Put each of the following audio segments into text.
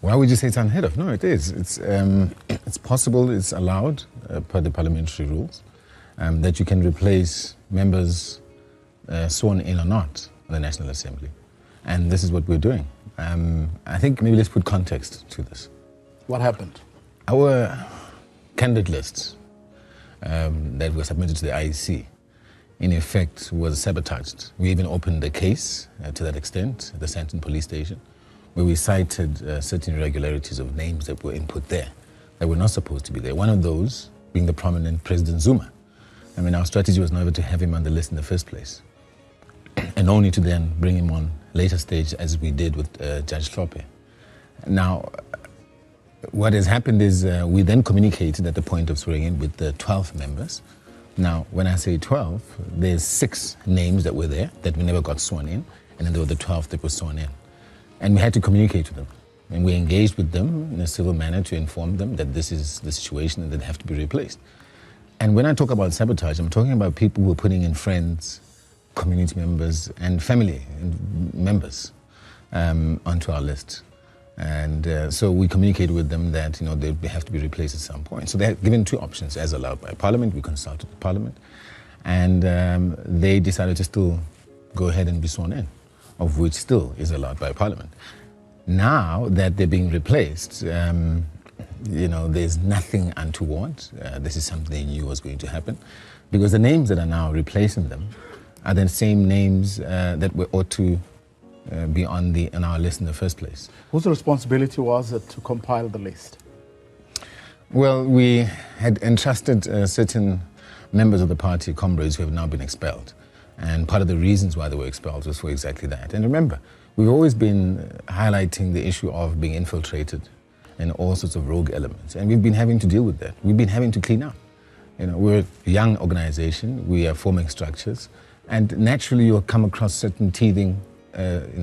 Why would you say it's unheard of? No, it is. It's possible, it's allowed per the parliamentary rules that you can replace members sworn in or not in the National Assembly. And this is what we're doing. I think maybe let's put context to this. What happened? Our candidate lists that were submitted to the IEC, in effect, was sabotaged. We even opened a case to that extent at the Sandton police station, where we cited certain irregularities of names that were input there that were not supposed to be there. One of those being the prominent President Zuma. I mean, our strategy was never to have him on the list in the first place, and only to then bring him on later stage, as we did with Judge Hlophe. Now, what has happened is we then communicated at the point of swearing in with the 12 members. Now, when I say 12, there's 6 names that were there that we never got sworn in, and then there were the 12 that were sworn in. And we had to communicate with them. And we engaged with them in a civil manner to inform them that this is the situation and that they have to be replaced. And when I talk about sabotage, I'm talking about people who are putting in friends, community members, and family members onto our list. And so we communicated with them that they have to be replaced at some point. So they're given 2 options as allowed by Parliament. We consulted with Parliament, and they decided to still go ahead and be sworn in, of which still is allowed by Parliament. Now that they're being replaced, there's nothing untoward. This is something they knew was going to happen, because the names that are now replacing them are the same names that were ought to be on our list in the first place. Whose responsibility was it to compile the list? Well, we had entrusted certain members of the party, comrades, who have now been expelled. And part of the reasons why they were expelled was for exactly that. And remember, we've always been highlighting the issue of being infiltrated and all sorts of rogue elements. And we've been having to deal with that. We've been having to clean up. We're a young organization. We are forming structures. And naturally, you'll come across certain teething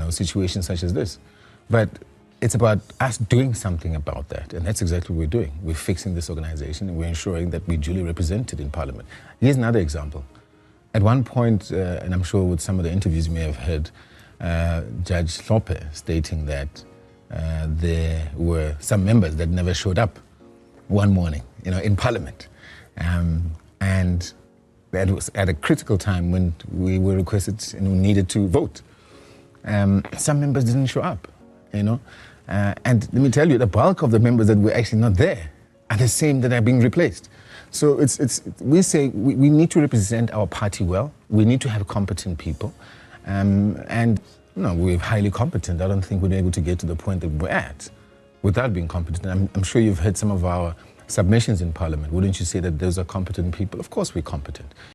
situations such as this. But it's about us doing something about that. And that's exactly what we're doing. We're fixing this organization, and we're ensuring that we're duly represented in Parliament. Here's another example. At one point, and I'm sure with some of the interviews you may have heard, Judge Hlophe stating that there were some members that never showed up one morning, in Parliament. And that was at a critical time when we were requested and needed to vote. Some members didn't show up, and let me tell you, the bulk of the members that were actually not there are the same that are being replaced. So we say we need to represent our party well. We need to have competent people, and we're highly competent. I don't think we're able to get to the point that we're at without being competent. I'm sure you've heard some of our submissions in Parliament. Wouldn't you say that those are competent people? Of course we're competent.